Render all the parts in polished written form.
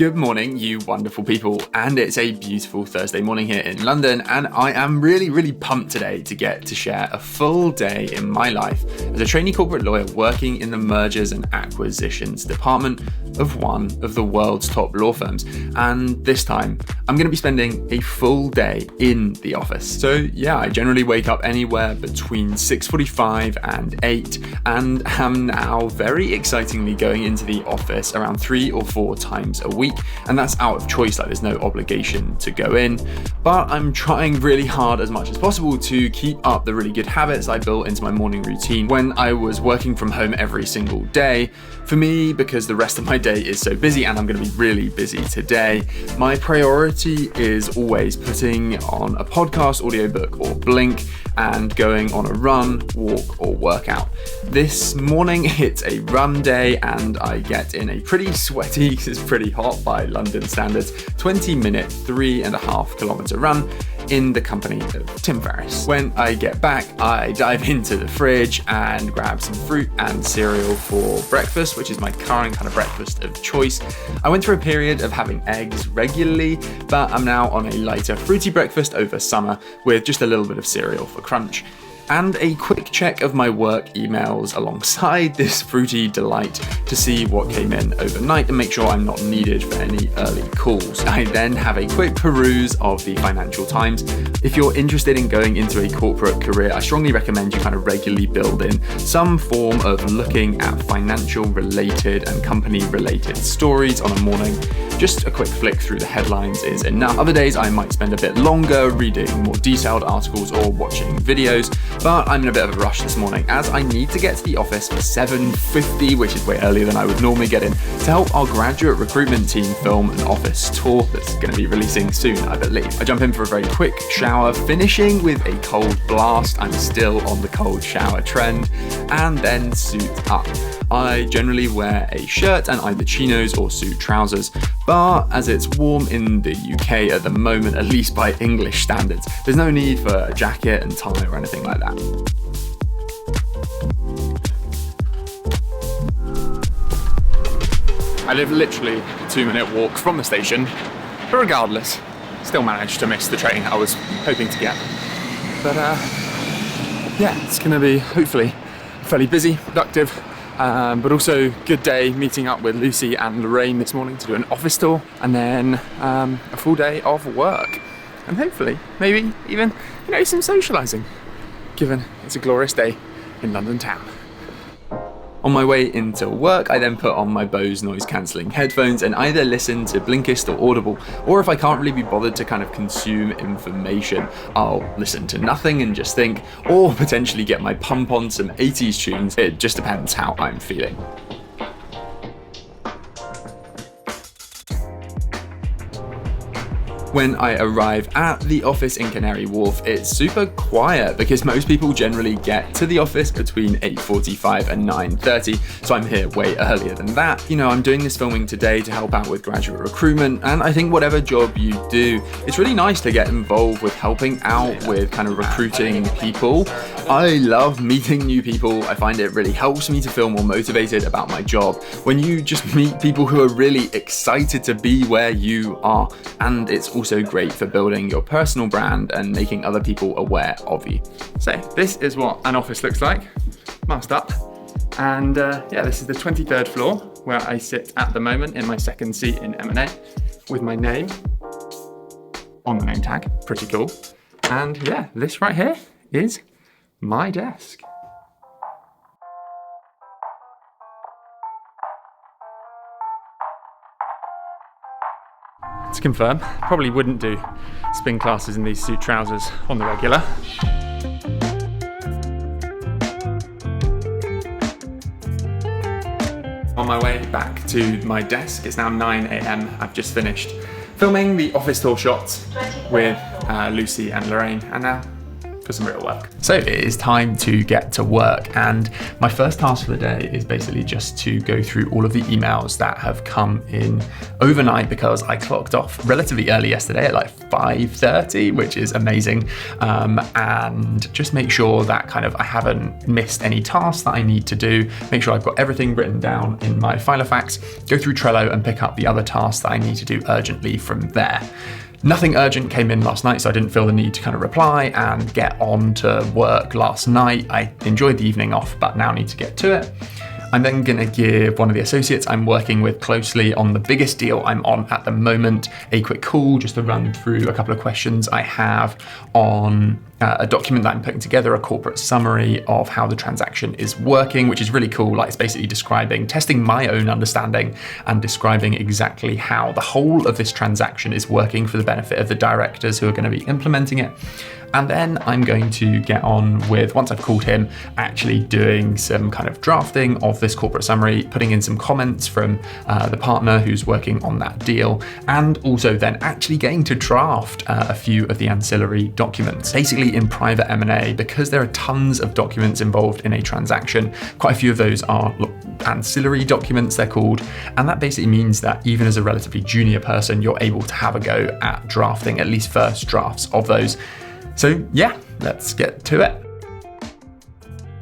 Good morning, you wonderful people, and it's a beautiful Thursday morning here in London, and I am really pumped today to get to share a full day in my life as a trainee corporate lawyer working in the mergers and acquisitions department of one of the world's top law firms. And this time, I'm going to be spending a full day in the office. So yeah, I generally wake up anywhere between 6:45 and 8, and am now very excitingly going into the office around 3 or 4 times a week. And that's out of choice, like there's no obligation to go in, but I'm trying really hard as much as possible to keep up the really good habits I built into my morning routine when I was working from home every single day. For me, because the rest of my day is so busy, and I'm going to be really busy today, my priority is always putting on a podcast, audiobook, or Blink, and going on a run, walk, or workout. This morning it's a run day, and I get in a pretty sweaty, because it's pretty hot by London standards, 20-minute, 3.5 kilometer run in the company of Tim Ferriss. When I get back, I dive into the fridge and grab some fruit and cereal for breakfast, which is my current kind of breakfast of choice. I went through a period of having eggs regularly, but I'm now on a lighter fruity breakfast over summer with just a little bit of cereal for crunch. And a quick check of my work emails alongside this fruity delight to see what came in overnight and make sure I'm not needed for any early calls. I then have a quick peruse of the Financial Times. If you're interested in going into a corporate career, I strongly recommend you kind of regularly build in some form of looking at financial related and company related stories on a morning. Just a quick flick through the headlines is enough. Other days I might spend a bit longer reading more detailed articles or watching videos, but I'm in a bit of a rush this morning as I need to get to the office for 7:50, which is way earlier than I would normally get in, to help our graduate recruitment team film an office tour that's going to be releasing soon, I believe. I jump in for a very quick shower, finishing with a cold blast. I'm still on the cold shower trend, and then suit up. I generally wear a shirt and either chinos or suit trousers, but as it's warm in the UK at the moment, at least by English standards, there's no need for a jacket and tie or anything like that. I live literally a 2-minute walk from the station, but regardless, still managed to miss the train I was hoping to get. But yeah, it's going to be hopefully fairly busy, productive, but also good day meeting up with Lucy and Lorraine this morning to do an office tour, and then a full day of work, and hopefully maybe even some socialising, given it's a glorious day in London town. On my way into work, I then put on my Bose noise-cancelling headphones and either listen to Blinkist or Audible, or if I can't really be bothered to kind of consume information, I'll listen to nothing and just think, or potentially get my pump on some 80s tunes. It just depends how I'm feeling. When I arrive at the office in Canary Wharf, it's super quiet because most people generally get to the office between 8:45 and 9:30, so I'm here way earlier than that. I'm doing this filming today to help out with graduate recruitment, and I think whatever job you do, it's really nice to get involved with helping out with kind of recruiting people. I love meeting new people. I find it really helps me to feel more motivated about my job when you just meet people who are really excited to be where you are, and it's also great for building your personal brand and making other people aware of you. So this is what an office looks like, masked up. And yeah, this is the 23rd floor where I sit at the moment in my second seat in M&A with my name on the name tag. Pretty cool. And yeah, this right here is my desk. To confirm, probably wouldn't do spin classes in these suit trousers on the regular. On my way back to my desk, it's now 9 a.m. I've just finished filming the office tour shots with Lucy and Lorraine, and now for some real work. So it is time to get to work, and my first task for the day is basically just to go through all of the emails that have come in overnight, because I clocked off relatively early yesterday at like 5:30, which is amazing, and just make sure that kind of I haven't missed any tasks that I need to do, make sure I've got everything written down in my Filofax, go through Trello and pick up the other tasks that I need to do urgently from there. Nothing urgent came in last night, so I didn't feel the need to kind of reply and get on to work last night. I enjoyed the evening off, but now need to get to it. I'm then going to give one of the associates I'm working with closely on the biggest deal I'm on at the moment a quick call just to run through a couple of questions I have on a document that I'm putting together, a corporate summary of how the transaction is working, which is really cool. Like, it's basically testing my own understanding and describing exactly how the whole of this transaction is working for the benefit of the directors who are going to be implementing it. And then I'm going to get on with, once I've called him, actually doing some kind of drafting of this corporate summary, putting in some comments from the partner who's working on that deal, and also then actually getting to draft a few of the ancillary documents. Basically, in private M&A, because there are tons of documents involved in a transaction, quite a few of those are ancillary documents, they're called, and that basically means that even as a relatively junior person, you're able to have a go at drafting at least first drafts of those. So yeah, let's get to it.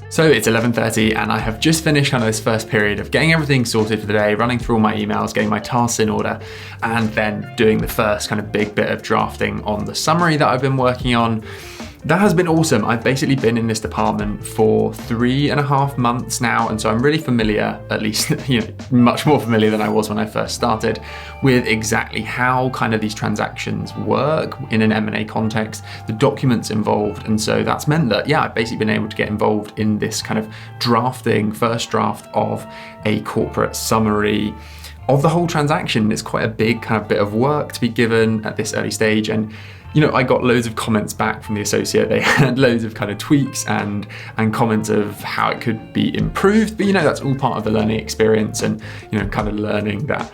So it's 11:30 and I have just finished kind of this first period of getting everything sorted for the day, running through all my emails, getting my tasks in order, and then doing the first kind of big bit of drafting on the summary that I've been working on. That has been awesome. I've basically been in this department for 3.5 months now, and so I'm really familiar, at least, much more familiar than I was when I first started, with exactly how kind of these transactions work in an M&A context, the documents involved, and so that's meant that, I've basically been able to get involved in this kind of first draft of a corporate summary of the whole transaction. It's quite a big kind of bit of work to be given at this early stage, and I got loads of comments back from the associate. They had loads of kind of tweaks and comments of how it could be improved. But that's all part of the learning experience, and kind of learning that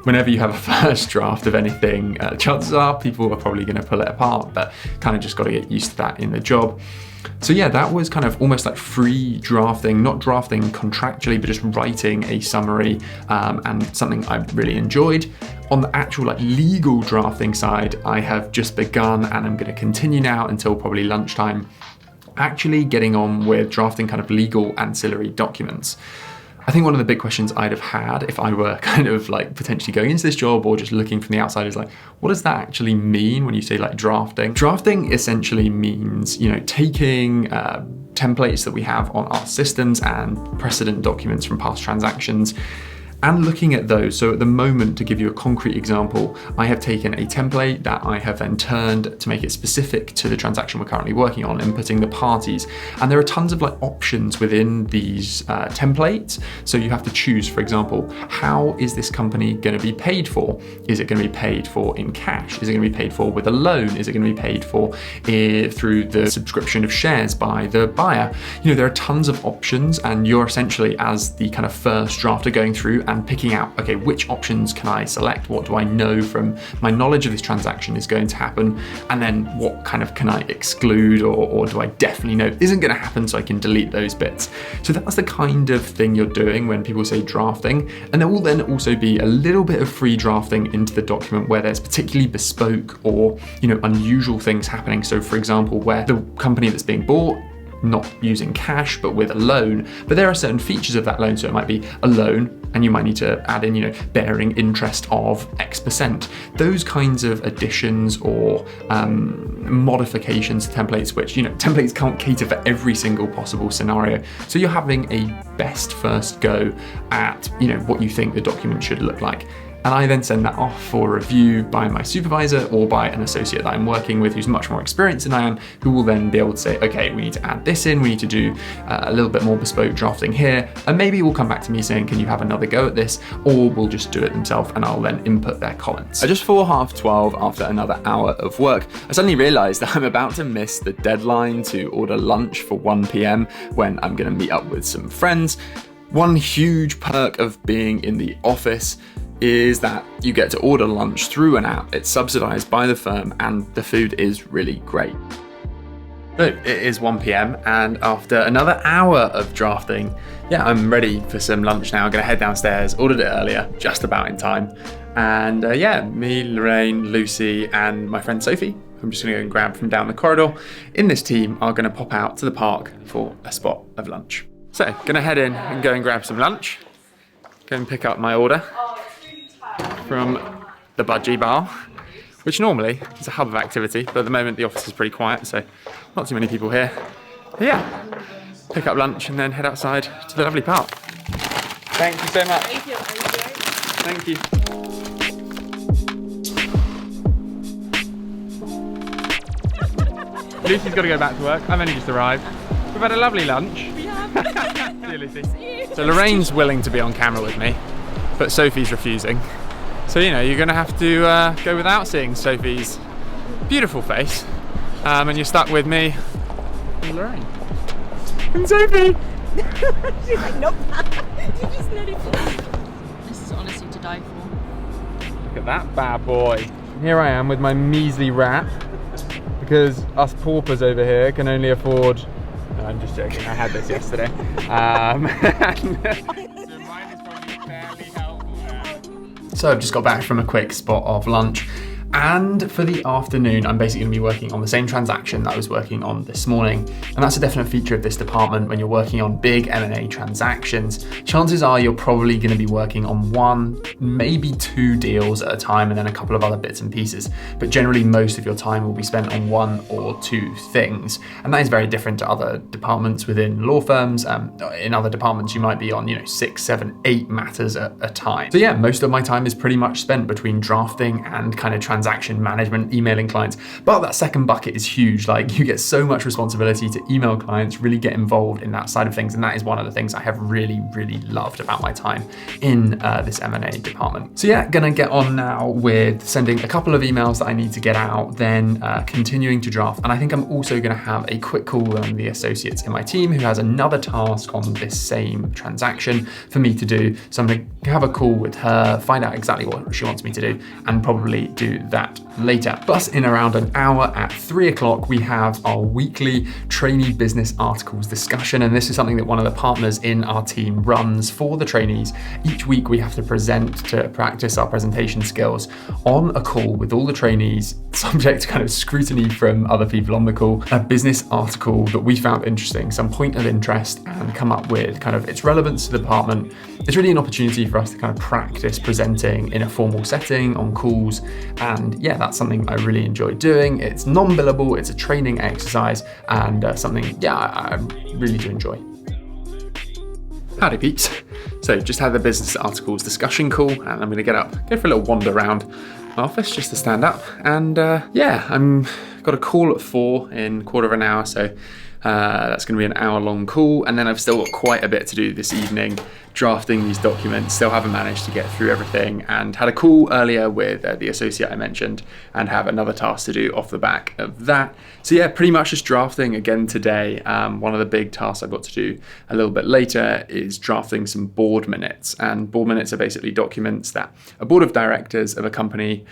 whenever you have a first draft of anything, chances are people are probably going to pull it apart, but kind of just got to get used to that in the job. So that was kind of almost like free drafting, not drafting contractually, but just writing a summary, and something I really enjoyed. On the actual legal drafting side, I have just begun, and I'm going to continue now until probably lunchtime, actually getting on with drafting kind of legal ancillary documents. I think one of the big questions I'd have had if I were kind of potentially going into this job or just looking from the outside is what does that actually mean when you say drafting? Drafting essentially means, taking templates that we have on our systems and precedent documents from past transactions and looking at those. So at the moment, to give you a concrete example, I have taken a template that I have then turned to make it specific to the transaction we're currently working on, inputting the parties. And there are tons of options within these templates. So you have to choose, for example, how is this company going to be paid for? Is it going to be paid for in cash? Is it going to be paid for with a loan? Is it going to be paid for through the subscription of shares by the buyer? There are tons of options, and you're essentially, as the kind of first drafter, going through and picking out, okay, which options can I select? What do I know from my knowledge of this transaction is going to happen? And then what kind of can I exclude, or do I definitely know isn't going to happen, so I can delete those bits? So that's the kind of thing you're doing when people say drafting. And there will then also be a little bit of free drafting into the document where there's particularly bespoke or unusual things happening. So for example, where the company that's being bought, not using cash, but with a loan, but there are certain features of that loan. So it might be a loan, and you might need to add in, bearing interest of X%. Those kinds of additions or modifications to templates, which, templates can't cater for every single possible scenario. So you're having a best first go at, what you think the document should look like. And I then send that off for review by my supervisor or by an associate that I'm working with who's much more experienced than I am, who will then be able to say, okay, we need to add this in, we need to do a little bit more bespoke drafting here, and maybe we'll come back to me saying, can you have another go at this? Or we'll just do it themselves and I'll then input their comments. At just 12:30 after another hour of work, I suddenly realized that I'm about to miss the deadline to order lunch for 1 p.m. when I'm gonna meet up with some friends. One huge perk of being in the office is that you get to order lunch through an app. It's subsidized by the firm and the food is really great. So it is 1 p.m. and after another hour of drafting, yeah, I'm ready for some lunch now. I'm gonna head downstairs, ordered it earlier, just about in time. And yeah, me, Lorraine, Lucy, and my friend Sophie, I'm just gonna go and grab from down the corridor, in this team are gonna pop out to the park for a spot of lunch. So, gonna head in and go and grab some lunch. Go and pick up my order from the Budgie Bar, which normally is a hub of activity, but at the moment the office is pretty quiet, so not too many people here. But yeah, pick up lunch and then head outside to the lovely park. Thank you so much. Thank you. Thank you. Lucy's got to go back to work. I've only just arrived. We've had a lovely lunch. We have. See you, Lucy. So Lorraine's willing to be on camera with me, but Sophie's refusing. So, you know, you're going to have to go without seeing Sophie's beautiful face. And you're stuck with me and Lorraine. And Sophie! She's like, nope. You just nearly flew. This is honestly to die for. Look at that bad boy. Here I am with my measly wrap, because us paupers over here can only afford... No, I'm just joking, I had this yesterday. So I've just got back from a quick spot of lunch, and for the afternoon I'm basically going to be working on the same transaction that I was working on this morning, and that's a definite feature of this department. When you're working on big M&A transactions, chances are you're probably going to be working on one, maybe two deals at a time, and then a couple of other bits and pieces, but generally most of your time will be spent on one or two things, and that is very different to other departments within law firms. In other departments you might be on 6, 7, 8 matters at a time. So yeah, most of my time is pretty much spent between drafting and kind of transaction management, emailing clients. But that second bucket is huge. Like, you get so much responsibility to email clients, really get involved in that side of things, and that is one of the things I have really loved about my time in this M&A department. So yeah, gonna get on now with sending a couple of emails that I need to get out, then continuing to draft, and I think I'm also gonna have a quick call with one of the associates in my team who has another task on this same transaction for me to do. So I'm gonna have a call with her, find out exactly what she wants me to do, and probably do that later. Plus, in around an hour at 3 o'clock, we have our weekly trainee business articles discussion. And this is something that one of the partners in our team runs for the trainees. Each week we have to present to practice our presentation skills on a call with all the trainees, subject to kind of scrutiny from other people on the call, a business article that we found interesting, some point of interest, and come up with kind of its relevance to the department. It's really an opportunity for us to kind of practice presenting in a formal setting on calls. And yeah, that's something I really enjoy doing. It's non-billable, it's a training exercise, and something, yeah, I really do enjoy. Howdy peeps. So just had the business articles discussion call, and I'm gonna get up, go for a little wander around my office just to stand up. And yeah, got a call at 4 in a quarter of an hour, so that's going to be an hour-long call, and then I've still got quite a bit to do this evening, drafting these documents. Still haven't managed to get through everything, and had a call earlier with the associate I mentioned, and have another task to do off the back of that. So yeah, pretty much just drafting again today. One of the big tasks I've got to do a little bit later is drafting some board minutes, and board minutes are basically documents that a board of directors of a company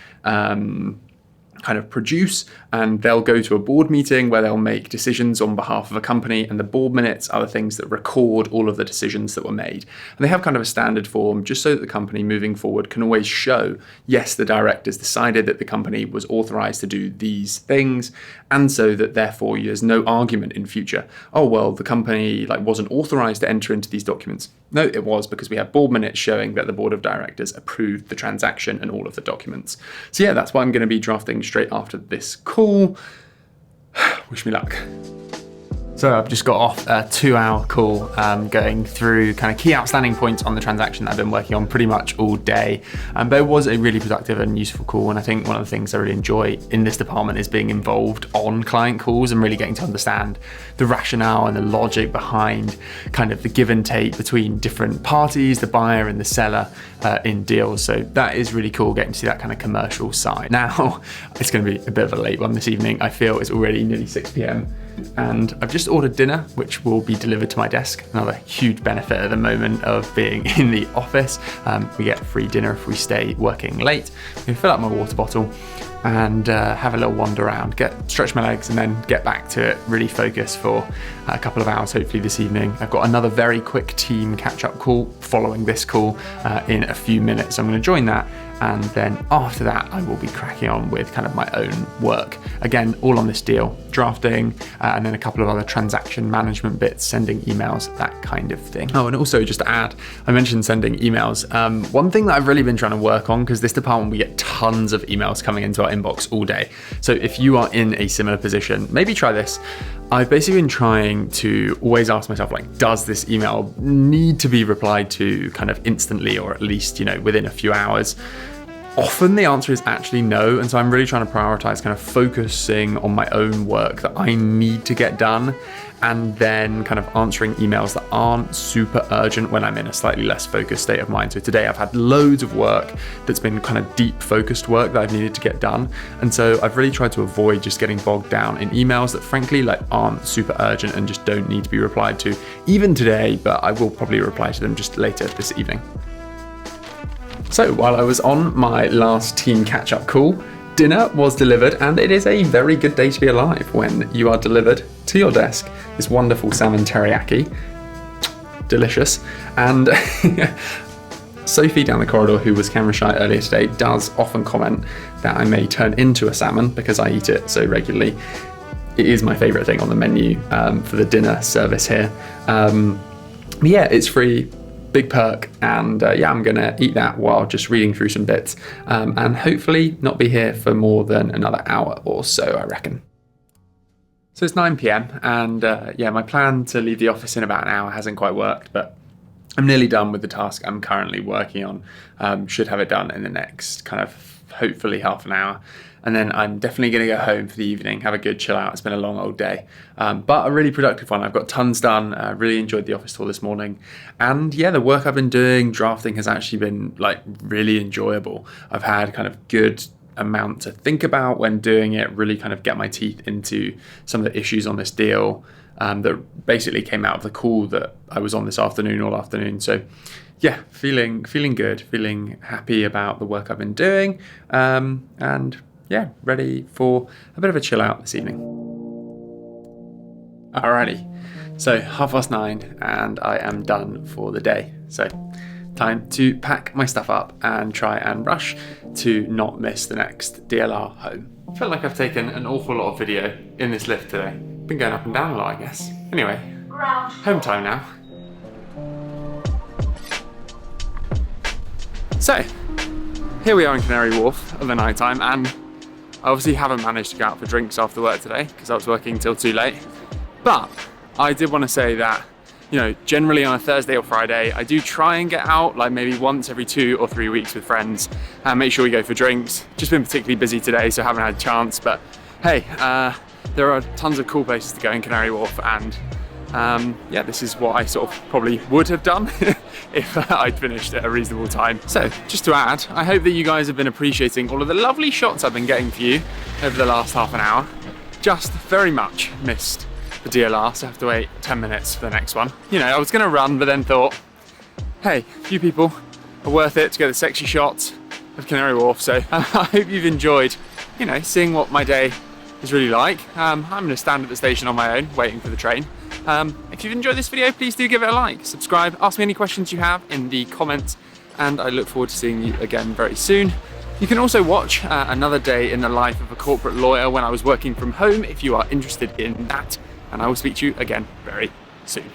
kind of produce, and they'll go to a board meeting where they'll make decisions on behalf of a company, and the board minutes are the things that record all of the decisions that were made. And they have kind of a standard form just so that the company moving forward can always show, yes, the directors decided that the company was authorized to do these things, and so that therefore there's no argument in future. Oh, well, the company wasn't authorized to enter into these documents. No, it was, because we have board minutes showing that the board of directors approved the transaction and all of the documents. So yeah, that's what I'm going to be drafting straight after this call. Wish me luck. So I've just got off a 2-hour call going through kind of key outstanding points on the transaction that I've been working on pretty much all day. But it was a really productive and useful call, and I think one of the things I really enjoy in this department is being involved on client calls and really getting to understand the rationale and the logic behind kind of the give and take between different parties, the buyer and the seller in deals. So that is really cool, getting to see that kind of commercial side. Now, it's going to be a bit of a late one this evening. I feel it's already nearly 6 p.m. and I've just ordered dinner, which will be delivered to my desk. Another huge benefit at the moment of being in the office. We get free dinner if we stay working late. I'm gonna fill up my water bottle, and have a little wander around, stretch my legs, and then get back to it, really focus for a couple of hours, hopefully this evening. I've got another very quick team catch-up call following this call in a few minutes. I'm going to join that, and then after that I will be cracking on with kind of my own work. Again, all on this deal, drafting, and then a couple of other transaction management bits, sending emails, that kind of thing. Oh, and also just to add, I mentioned sending emails. One thing that I've really been trying to work on, because this department, we get tons of emails coming into our inbox all day. So if you are in a similar position, maybe try this. I've basically been trying to always ask myself, like, does this email need to be replied to kind of instantly, or at least, within a few hours? Often the answer is actually no, and so I'm really trying to prioritize kind of focusing on my own work that I need to get done, and then kind of answering emails that aren't super urgent when I'm in a slightly less focused state of mind. So today I've had loads of work that's been kind of deep focused work that I've needed to get done, and so I've really tried to avoid just getting bogged down in emails that frankly aren't super urgent and just don't need to be replied to even today, but I will probably reply to them just later this evening. So while I was on my last team catch-up call, dinner was delivered, and it is a very good day to be alive when you are delivered to your desk this wonderful salmon teriyaki. Delicious. And Sophie down the corridor, who was camera shy earlier today, does often comment that I may turn into a salmon because I eat it so regularly. It is my favourite thing on the menu for the dinner service here. But yeah, it's free. Big perk, and I'm gonna eat that while just reading through some bits, and hopefully not be here for more than another hour or so, I reckon. So it's 9 p.m. and my plan to leave the office in about an hour hasn't quite worked, but I'm nearly done with the task I'm currently working on. Should have it done in the next kind of hopefully half an hour. And then I'm definitely going to go home for the evening, have a good chill out. It's been a long old day, but a really productive one. I've got tons done. Really enjoyed the office tour this morning. And yeah, the work I've been doing, drafting, has actually been really enjoyable. I've had kind of good amount to think about when doing it, really kind of get my teeth into some of the issues on this deal that basically came out of the call that I was on this afternoon, all afternoon. So yeah, feeling good, feeling happy about the work I've been doing, and yeah, ready for a bit of a chill out this evening. Alrighty, so 9:30 and I am done for the day. So time to pack my stuff up and try and rush to not miss the next DLR home. I feel like I've taken an awful lot of video in this lift today. Been going up and down a lot, I guess. Anyway, home time now. So, here we are in Canary Wharf at the night time, and I obviously haven't managed to go out for drinks after work today because I was working till too late. But I did want to say that, generally on a Thursday or Friday, I do try and get out maybe once every 2 or 3 weeks with friends and make sure we go for drinks. Just been particularly busy today, so haven't had a chance, but hey, there are tons of cool places to go in Canary Wharf, and this is what I sort of probably would have done if I'd finished at a reasonable time. So just to add, I hope that you guys have been appreciating all of the lovely shots I've been getting for you over the last half an hour. Just very much missed the DLR, so I have to wait 10 minutes for the next one. I was gonna run, but then thought, hey, few people are worth it to get the sexy shots of Canary Wharf. So I hope you've enjoyed, seeing what my day is really like. I'm gonna stand at the station on my own, waiting for the train. If you've enjoyed this video, please do give it a like, subscribe, ask me any questions you have in the comments, and I look forward to seeing you again very soon. You can also watch another day in the life of a corporate lawyer when I was working from home if you are interested in that, and I will speak to you again very soon.